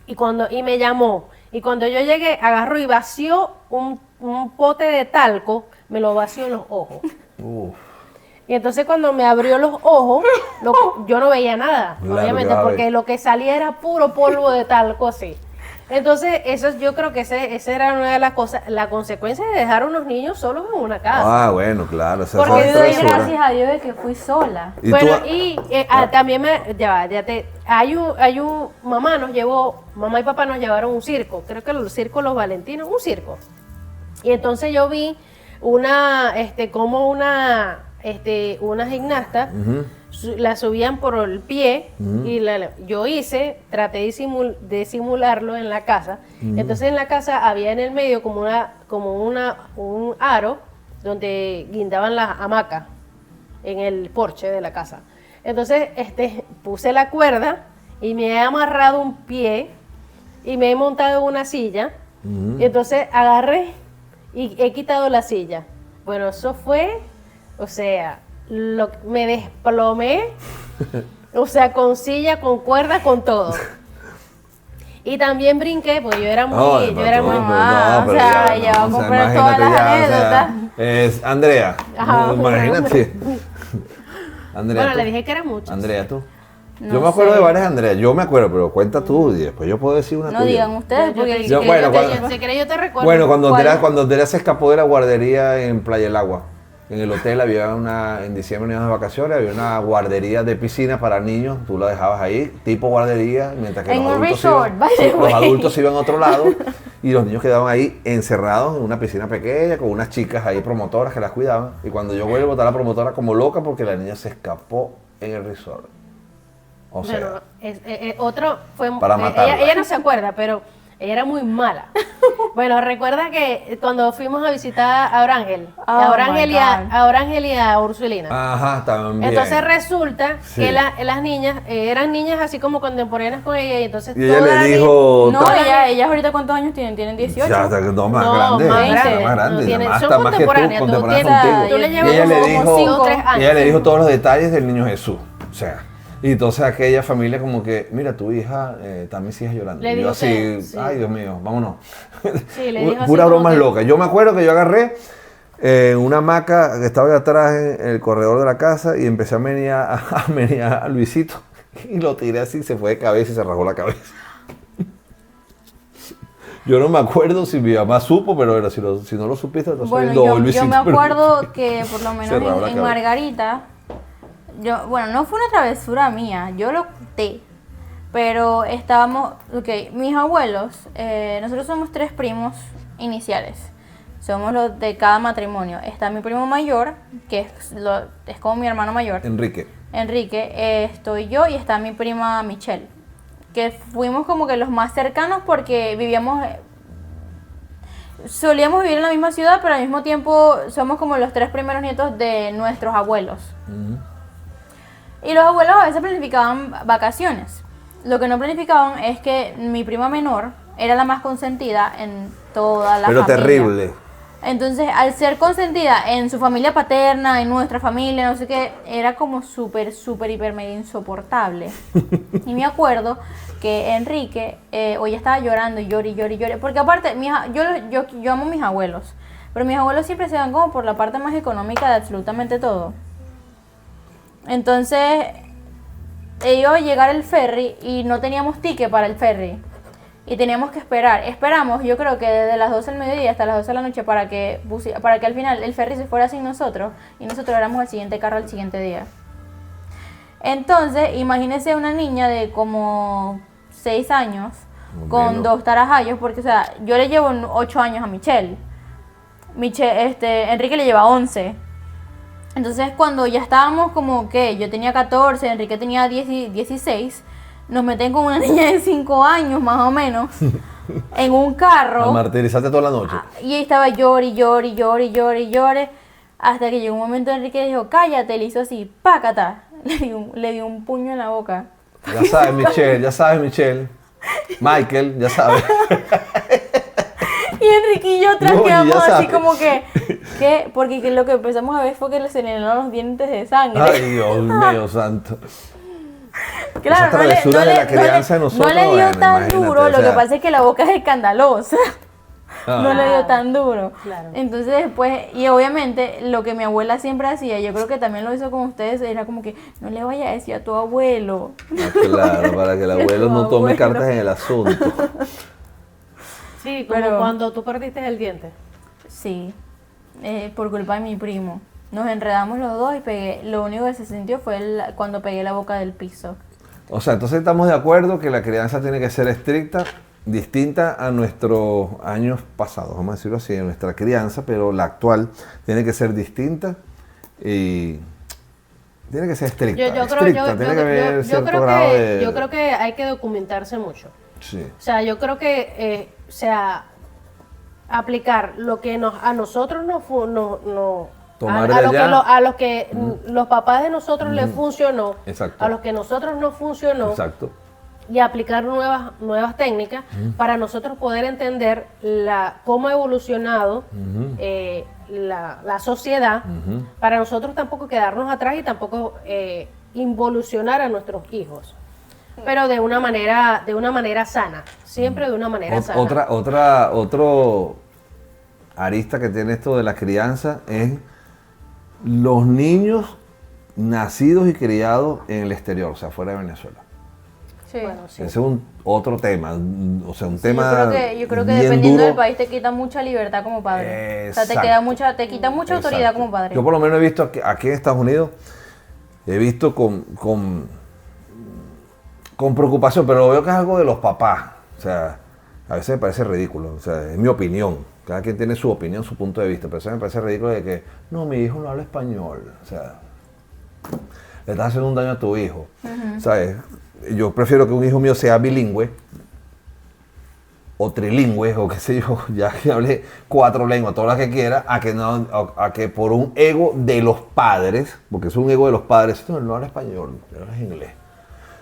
y me llamó. Y cuando yo llegué, agarró y vació un pote de talco, me lo vació en los ojos. Uf. Y entonces cuando me abrió los ojos, yo no veía nada, Claro, obviamente, claro. porque lo que salía era puro polvo de talco así. Entonces, yo creo que esa era una de las cosas, la consecuencia de dejar a unos niños solos en una casa. Ah, bueno, claro. Esa Porque Yo es doy travesura. gracias a Dios de que fui sola. ¿Y Bueno, tú? también mamá y papá nos llevaron a un circo, creo que el circo Los Valentinos, un circo. Y entonces yo vi como una gimnasta, la subían por el pie, y yo traté de simularlo en la casa. Entonces en la casa había en el medio un aro donde guindaban las hamacas en el porche de la casa. Entonces puse la cuerda y me he amarrado un pie y me he montado en una silla. Y entonces agarré y he quitado la silla. Bueno, eso fue, o sea, me desplomé, o sea, con silla, con cuerda, con todo. Y también brinqué, porque yo era muy mamá, pero o sea, ya, ella va a o sea, comprar todas las imagínate ya, o anécdotas. sea, es Andrea, Ajá. imagínate. Andrea, Bueno, tú. le dije que eran muchas. Andrea, tú. No Yo me acuerdo sé. de varias Andrea, yo me acuerdo, pero cuenta tú y después yo puedo decir una No tuya. digan ustedes, porque Yo- bueno, cuando- si querés yo te recuerdo. Bueno, cuando ¿Cuál? Andrea se escapó de la guardería en Playa del Agua, en el hotel había en diciembre íbamos de vacaciones, había una guardería de piscina para niños, tú la dejabas ahí, tipo guardería, mientras que En los un adultos, resort, iban, by the los way. adultos iban a otro lado y los niños quedaban ahí encerrados en una piscina pequeña con unas chicas ahí promotoras que las cuidaban. Y cuando yo vuelvo está la promotora como loca porque la niña se escapó en el resort. O sea, Bueno, otro fue Para matarla. ella no se acuerda, pero ella era muy mala. Bueno, recuerda que cuando fuimos a visitar a Orángel, Oh, a Orángel my a Orángel y a Ursulina. ajá, también. Entonces resulta Sí. que las niñas eran niñas así como contemporáneas con ella, y entonces Y ella todas le las dijo... No, ellas ahorita ¿cuántos años tienen? Tienen 18. Ya, no, más No, grande, más más grande. grande, No tiene- más, son está más que tú, contemporáneas, contemporánea tú contigo. tú le Y llevas ella le como dijo, 5 o 3 años. y ella le dijo todos los detalles del niño Jesús, o sea, y entonces aquella familia como que, mira, tu hija, están mis hijas llorando. Le Y yo dijo así, que- sí. ay Dios mío, vámonos. Sí, le dijo así Pura como broma que- loca. Yo me acuerdo que yo agarré una hamaca que estaba ahí atrás en el corredor de la casa y empecé a menear a Luisito y lo tiré así, se fue de cabeza y se rajó la cabeza. Yo no me acuerdo si mi mamá supo, pero era, si no lo supiste, entonces Bueno, no, yo Luisito, me pero- acuerdo que por lo menos Se raba la en cabeza. Margarita, bueno, no fue una travesura mía, yo lo conté, pero estábamos, mis abuelos, nosotros somos 3 primos iniciales, somos los de cada matrimonio. Está mi primo mayor, que es como mi hermano mayor, Enrique. Enrique, estoy yo y está mi prima Michelle, que fuimos como que los más cercanos porque vivíamos solíamos vivir en la misma ciudad, pero al mismo tiempo somos como los 3 primeros nietos de nuestros abuelos. Y los abuelos a veces planificaban vacaciones. Lo que no planificaban es que mi prima menor era la más consentida en toda la Pero familia. terrible. Entonces, al ser consentida en su familia paterna, en nuestra familia, no sé qué, era como súper, hiper, mega insoportable. Y me acuerdo que Enrique hoy estaba llorando y llore. Porque aparte, yo amo a mis abuelos, pero mis abuelos siempre se van como por la parte más económica de absolutamente todo. Entonces, iba a llegar el ferry y no teníamos ticket para el ferry. Y teníamos que esperar. Esperamos, yo creo que desde las 12 del mediodía hasta las 12 de la noche para que al final el ferry se fuera sin nosotros. Y nosotros éramos el siguiente carro al siguiente día. Entonces, imagínense una niña de como 6 años con 2 tarajayos. Porque, o sea, yo le llevo 8 años a Michelle. Enrique le lleva 11. Entonces, cuando ya estábamos como que yo tenía 14, Enrique tenía 16, nos meten con una niña de 5 años más o menos en un carro. A martirizarte toda la noche. Y ahí estaba llore, hasta que llegó un momento Enrique dijo, cállate, le hizo así, pácata, le dio un puño en la boca. Ya sabes, Michelle. Michael, ya sabes. Y Enrique y yo atrás No, quedamos ya así sabes. como que, ¿qué? Porque lo que empezamos a ver fue que se le llenaron los dientes de sangre. Ay, Dios mío, santo. Claro, Esas travesuras de la crianza de nosotros, no le dio bueno, tan imagínate, duro, o lo que sea. pasa es que la boca es escandalosa. No le dio tan duro. Claro. Entonces después, y obviamente lo que mi abuela siempre hacía, yo creo que también lo hizo con ustedes, era como que no le vaya a decir a tu abuelo. Claro, para que el abuelo no tome Abuelo. cartas en el asunto. Sí, como Pero- cuando tú perdiste el diente. Sí, por culpa de mi primo. Nos enredamos los dos y lo único que se sintió fue cuando pegué la boca del piso. O sea, entonces estamos de acuerdo que la crianza tiene que ser estricta, distinta a nuestros años pasados, vamos a decirlo así, a nuestra crianza, pero la actual tiene que ser distinta y tiene que ser estricta. Yo creo que hay que documentarse mucho. Sí. O sea, yo creo que aplicar lo que a nosotros Tomar a de allá. a los que los papás de nosotros les funcionó, Exacto. a los que nosotros no funcionó, Exacto. y aplicar nuevas técnicas para nosotros poder entender cómo ha evolucionado la sociedad, para nosotros tampoco quedarnos atrás y tampoco involucionar a nuestros hijos, pero de una manera sana, siempre de una manera sana. Otro arista que tiene esto de la crianza es los niños nacidos y criados en el exterior, o sea, fuera de Venezuela. Sí. Bueno, sí. Ese es otro tema, o sea, un Sí, tema yo creo que bien dependiendo duro. del país te quita mucha libertad como padre. O sea, Exacto. te quita mucha autoridad Exacto. como padre. Yo por lo menos he visto aquí en Estados Unidos, he visto con preocupación, pero veo que es algo de los papás. O sea, a veces me parece ridículo, o sea, es mi opinión. Cada quien tiene su opinión, su punto de vista, pero eso me parece ridículo de que, no, mi hijo no habla español. O sea, le estás haciendo un daño a tu hijo. ¿Sabes? Yo prefiero que un hijo mío sea bilingüe o trilingüe, o qué sé yo, ya que hable 4 lenguas, todas las que quiera, a que por un ego de los padres, porque es un ego de los padres, no, él no habla español, él habla inglés.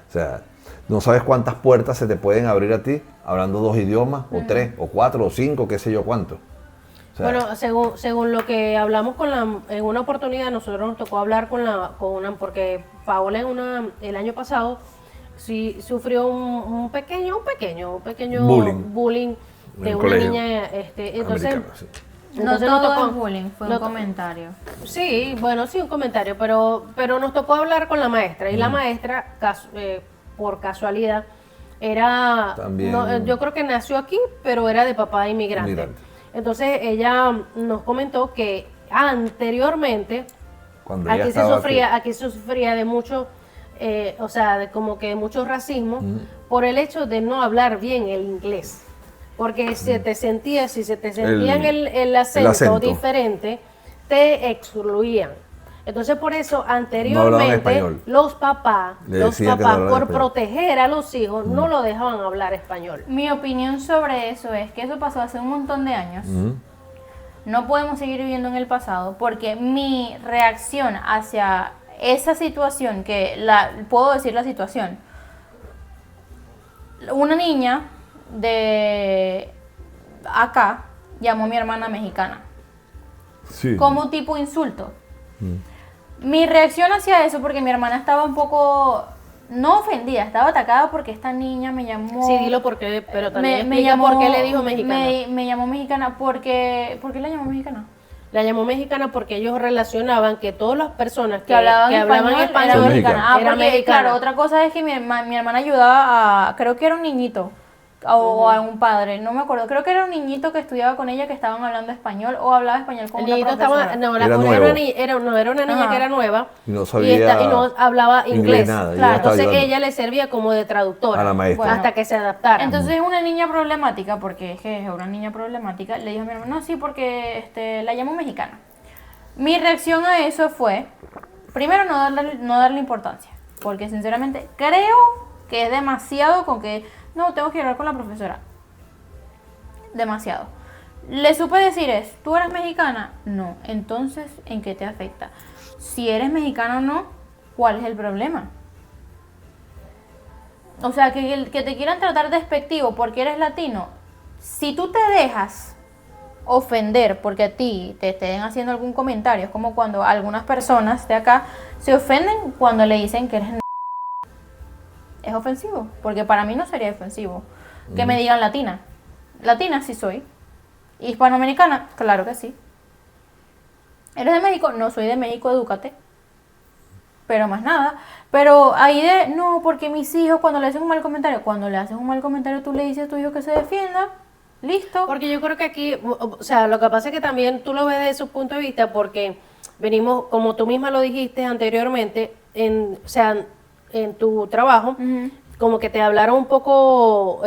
O sea, no sabes cuántas puertas se te pueden abrir a ti hablando 2 idiomas, o 3, o 4, o 5, qué sé yo cuánto. O sea, Bueno, según lo que hablamos en una oportunidad, nosotros nos tocó hablar porque Paola el año pasado sí sufrió un pequeño bullying En de el una colegio niña, entonces americano, sí. No entonces nos todo tocó- es bullying, fue un no- comentario. Sí, bueno, sí, un comentario, pero nos tocó hablar con la maestra y la maestra, por casualidad, era, También- yo creo que nació aquí, pero era de papá inmigrante. Inmigrante. Entonces ella nos comentó que anteriormente Cuando ella aquí se estaba sufría de mucho, o sea, de como que mucho racismo por el hecho de no hablar bien el inglés. Porque si se te sentían el acento acento. diferente, te excluían. Entonces por eso hablaban anteriormente español. los papás Le decían que no hablaban por español. proteger a los hijos no lo dejaban hablar español. Mi opinión sobre eso es que eso pasó hace un montón de años. No podemos seguir viviendo en el pasado porque mi reacción hacia esa situación, puedo decir la situación, una niña de acá llamó a mi hermana mexicana Sí. como tipo insulto. Mi reacción hacia eso, porque mi hermana estaba un poco, no ofendida, estaba atacada porque esta niña me llamó. Sí, dilo porque, pero también explica por qué le dijo mexicana. Me llamó mexicana porque, ¿por qué la llamó mexicana? La llamó mexicana porque ellos relacionaban que todas las personas Que hablaban español era Son mexicana. mexicanas. era Porque, mexicana. claro, otra cosa es que mi hermana ayudaba a, creo que era un niñito, o a un padre, no me acuerdo, creo que era un niñito que estudiaba con ella que estaban hablando español o hablaba español con El una niñito profesora. estaba, no, Era era nuevo. una niña Ajá. que era nueva Y no sabía y no hablaba inglés. nada, y Claro, ella estaba entonces ayudando. ella le servía como de traductora A la maestra. hasta que se adaptara. Entonces es una niña problemática, porque es que es una niña problemática, le dijo a mi hermano, no, sí, porque la llamo mexicana. Mi reacción a eso fue, primero no darle importancia, porque sinceramente creo que es demasiado con que, no, tengo que hablar con la profesora. Demasiado. Le supe decir ¿tú eres mexicana? No. Entonces, ¿en qué te afecta? Si eres mexicana o no, ¿cuál es el problema? O sea, que te quieran tratar despectivo porque eres latino. Si tú te dejas ofender porque a ti te estén haciendo algún comentario, es como cuando algunas personas de acá se ofenden cuando le dicen que eres es ofensivo, porque para mí no sería ofensivo que me digan latina. Latina sí soy. Hispanoamericana, claro que sí. ¿Eres de México? No soy de México, edúcate. Pero más nada. Pero ahí no, porque mis hijos cuando le hacen un mal comentario, cuando le haces un mal comentario tú le dices a tu hijo que se defienda, listo. Porque yo creo que aquí, o sea, lo que pasa es que también tú lo ves desde su punto de vista porque venimos, como tú misma lo dijiste anteriormente, o sea, en tu trabajo, como que te hablaron un poco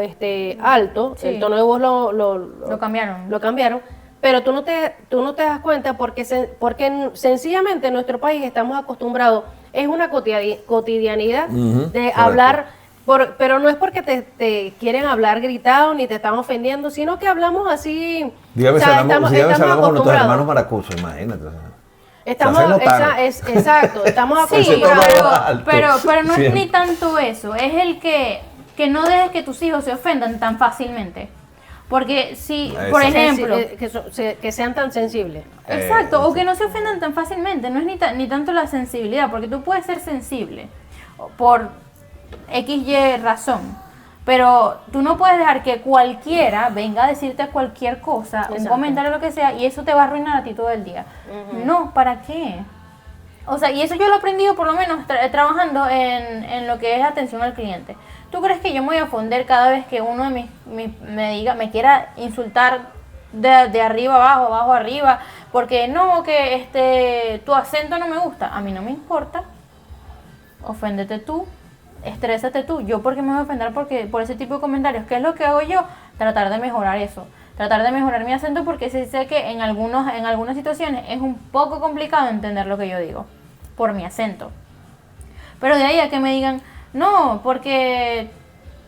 alto, Sí. el tono de voz Lo cambiaron. lo cambiaron, pero tú no te das cuenta porque sencillamente en nuestro país estamos acostumbrados, es una cotidianidad de correcto. hablar, pero no es porque te quieren hablar gritado ni te están ofendiendo, sino que hablamos así. Dígame o si sea, hablamos, dígame si hablamos con nuestros acostumbrados. hermanos maracuchos, imagínate. o sea. Estamos, Se hace notar. exacto, estamos Sí, Ese tono acostumbrados. alto. pero no es Siempre. ni tanto eso, es el que no dejes que tus hijos se ofendan tan fácilmente. Porque si, por Exacto. ejemplo, Que sean tan sensibles. exacto, o que no se ofendan tan fácilmente, no es ni tanto la sensibilidad, porque tú puedes ser sensible por XY razón, pero tú no puedes dejar que cualquiera venga a decirte cualquier cosa, un Exacto. comentario, lo que sea, y eso te va a arruinar a ti todo el día. No, ¿para qué? O sea, y eso yo lo he aprendido por lo menos trabajando en lo que es atención al cliente. ¿Tú crees que yo me voy a ofender cada vez que uno de me quiera insultar de arriba abajo, abajo arriba? Porque no, que tu acento no me gusta. A mí no me importa. Oféndete tú, estrésate tú. ¿Yo por qué me voy a ofender por ese tipo de comentarios? ¿Qué es lo que hago yo? Tratar de mejorar eso. Tratar de mejorar mi acento porque sé que en algunas situaciones es un poco complicado entender lo que yo digo por mi acento. Pero de ahí a que me digan, no, porque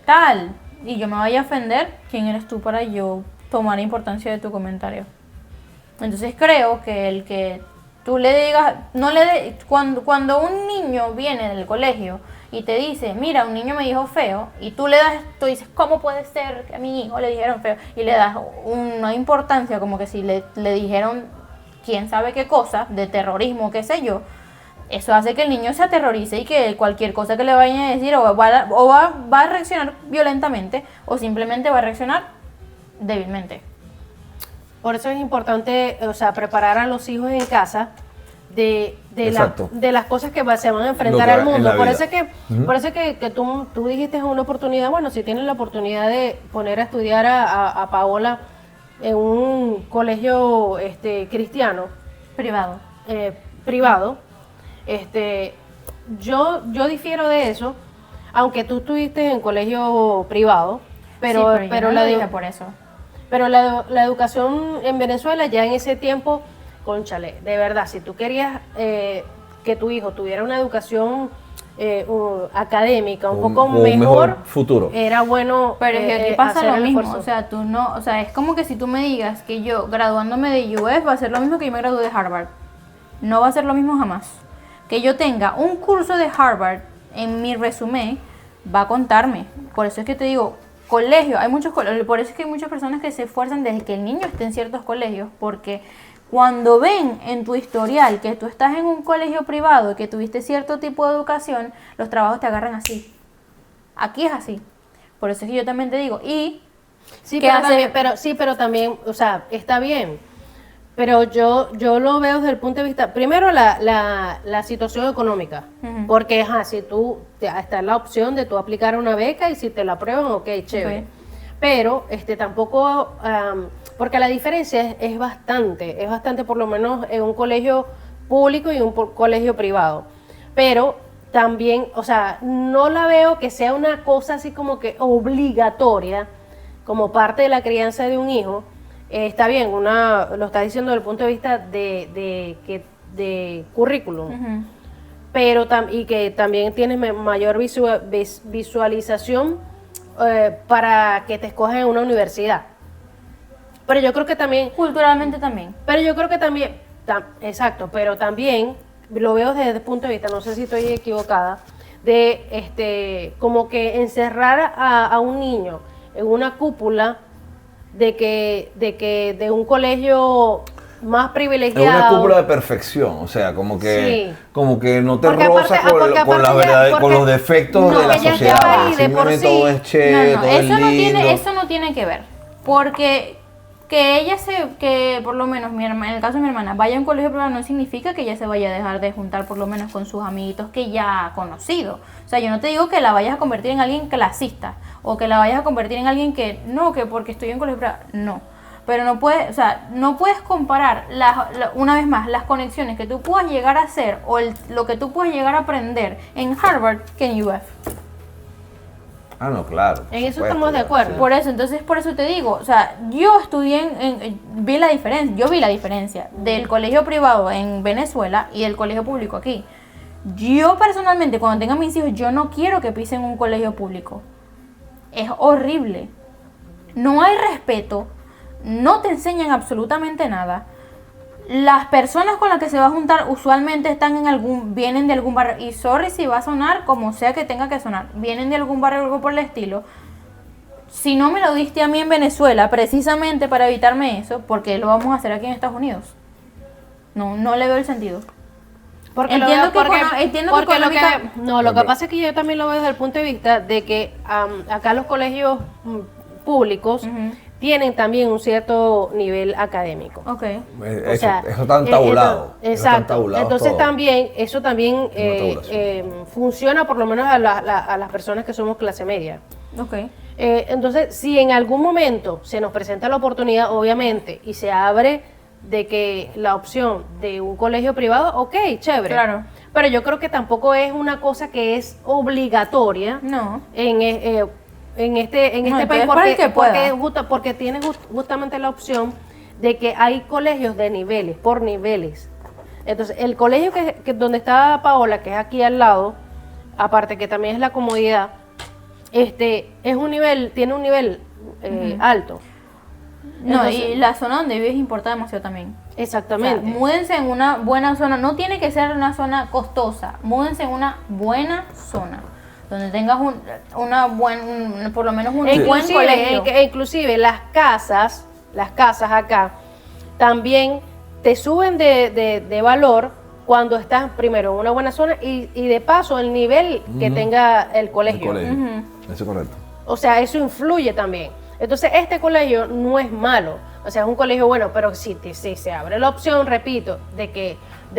tal, y yo me vaya a ofender, ¿quién eres tú para yo tomar importancia de tu comentario? Entonces creo que el que tú le digas, cuando un niño viene del colegio y te dice, mira, un niño me dijo feo, y tú dices, ¿cómo puede ser que a mi hijo le dijeron feo? Y le das una importancia como que si le dijeron quién sabe qué cosa, de terrorismo, qué sé yo, eso hace que el niño se aterrorice y que cualquier cosa que le vayan a decir va a reaccionar violentamente o simplemente va a reaccionar débilmente. Por eso es importante, o sea, preparar a los hijos en casa de las cosas que se van a enfrentar Lo que al en mundo. la Por vida. eso por eso que tú dijiste es una oportunidad, bueno, si tienes la oportunidad de poner a estudiar a Paola en un colegio cristiano, Privado. privado, yo difiero de eso, aunque tú estuviste en colegio privado, pero Sí, yo no lo dije por eso. pero la educación en Venezuela ya en ese tiempo, cónchale, de verdad, si tú querías que tu hijo tuviera una educación académica un poco un mejor futuro. era bueno. Pero es que aquí pasa hacer lo el mismo, esfuerzo. o sea, tú no, o sea, es como que si tú me digas que yo graduándome de UF va a ser lo mismo que yo me gradué de Harvard. No va a ser lo mismo jamás. Que yo tenga un curso de Harvard en mi resumen va a contarme. Por eso es que te digo, colegio, hay muchos colegios, por eso es que hay muchas personas que se esfuerzan desde que el niño esté en ciertos colegios, porque cuando ven en tu historial que tú estás en un colegio privado, que tuviste cierto tipo de educación, los trabajos te agarran así. Aquí es así. Por eso es que yo también te digo, y Sí, ¿qué pero hace? también, pero también, o sea, está bien. Pero yo lo veo desde el punto de vista, primero la situación económica, porque si está la opción de tú aplicar una beca y si te la aprueban, ok, chévere. Ok. Pero tampoco, porque la diferencia es bastante por lo menos en un colegio público y un colegio privado. Pero también, o sea, no la veo que sea una cosa así como que obligatoria como parte de la crianza de un hijo. Está bien, lo está diciendo desde el punto de vista de currículum, pero y que también tienes mayor visualización para que te escojan en una universidad. Pero yo creo que también, Culturalmente también. exacto, pero también lo veo desde el punto de vista, no sé si estoy equivocada, de como que encerrar a un niño en una cúpula de un colegio más Es privilegiado. una cúpula de perfección, o sea, como que no te Porque rozas aparte- porque con aparte con los defectos no, de la ella sociedad. estaba ahí de por Simplemente sí. todo es chévere, No, todo es lindo. eso no tiene que ver. Porque que por lo menos en el caso de mi hermana, vaya a un colegio privado no significa que ella se vaya a dejar de juntar por lo menos con sus amiguitos que ya ha conocido. O sea, yo no te digo que la vayas a convertir en alguien clasista o que la vayas a convertir en alguien que que porque estoy en colegio privado, no. Pero no puedes, o sea, no puedes comparar una vez más las conexiones que tú puedas llegar a hacer o lo que tú puedas llegar a aprender en Harvard que en UF. Ah, no, claro. En eso por estamos supuesto, de acuerdo. sí. Por eso te digo, o sea, yo estudié vi la diferencia del colegio privado en Venezuela y del colegio público aquí. Yo personalmente, cuando tenga mis hijos, yo no quiero que pisen un colegio público. Es horrible. No hay respeto, no te enseñan absolutamente nada. Las personas con las que se va a juntar usualmente vienen de algún barrio. Y sorry si va a sonar como sea que tenga que sonar. Vienen de algún barrio o algo por el estilo. Si no me lo diste a mí en Venezuela, precisamente para evitarme eso, porque lo vamos a hacer aquí en Estados Unidos. No le veo el sentido. Porque Entiendo lo veo- que entiendo que porque lo que económica- no, lo Ok. que pasa es que yo también lo veo desde el punto de vista de que acá los colegios públicos tienen también un cierto nivel académico. Ok. O sea, Eso está tabulado. Eso está Exacto. tabulado Entonces todo. también, eso también Una tabulación. funciona por lo menos a las personas que somos clase media. Ok. Entonces, si en algún momento se nos presenta la oportunidad, obviamente, y se abre de que la opción de un colegio privado, ok, chévere. Claro. Pero yo creo que tampoco es una cosa que es obligatoria No. en este No, país entonces para el que pueda. porque tiene justamente la opción de que hay colegios de niveles, por niveles. Entonces, el colegio que donde está Paola, que es aquí al lado, aparte que también es la comodidad, tiene un nivel alto. No, Entonces- y la zona donde vives importa demasiado también. O sea, Exactamente. múdense en una buena zona. No tiene que ser una zona costosa. Múdense en una buena zona. Donde tengas por lo menos un buen colegio. Inclusive las casas acá también te suben de valor cuando estás primero en una buena zona y de paso el nivel que tenga el colegio. Eso es correcto. O sea, eso influye también. Entonces, este colegio no es malo. O sea, es un colegio bueno, pero si se abre la opción, repito, de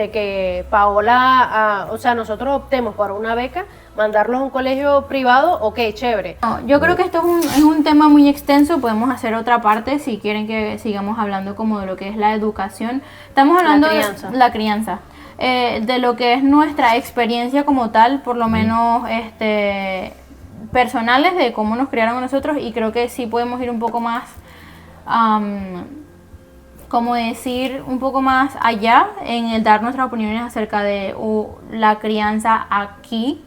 que Paola, o sea, nosotros optemos por una beca, mandarlos a un colegio privado, ok, chévere. No, yo creo que esto es un tema muy extenso. Podemos hacer otra parte si quieren que sigamos hablando como de lo que es la educación. Estamos hablando crianza. de la crianza. De lo que es nuestra experiencia como tal, por lo menos personales de cómo nos criaron a nosotros, y creo que sí podemos ir un poco más como decir un poco más allá en el dar nuestras opiniones acerca de la crianza aquí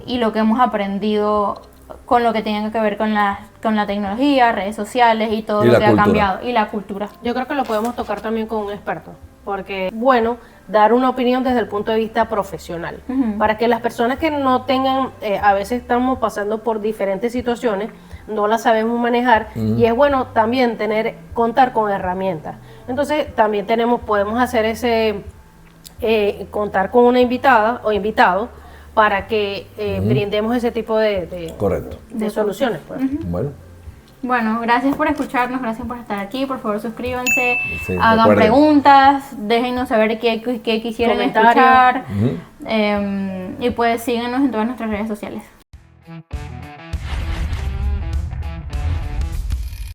y lo que hemos aprendido con lo que tiene que ver con la tecnología, redes sociales y todo Y lo la que ha cultura. cambiado y la cultura. Yo creo que lo podemos tocar también con un experto, porque bueno, dar una opinión desde el punto de vista profesional, para que las personas que no tengan, a veces estamos pasando por diferentes situaciones, no las sabemos manejar, y es bueno también contar con herramientas. Entonces también podemos hacer contar con una invitada o invitado para que brindemos ese tipo Correcto. de soluciones, pues. Bueno, Bueno, gracias por escucharnos, gracias por estar aquí. Por favor, suscríbanse, Sí, hagan recuerden. preguntas, déjennos saber qué quisieran Comentarios. escuchar. Y pues síganos en todas nuestras redes sociales.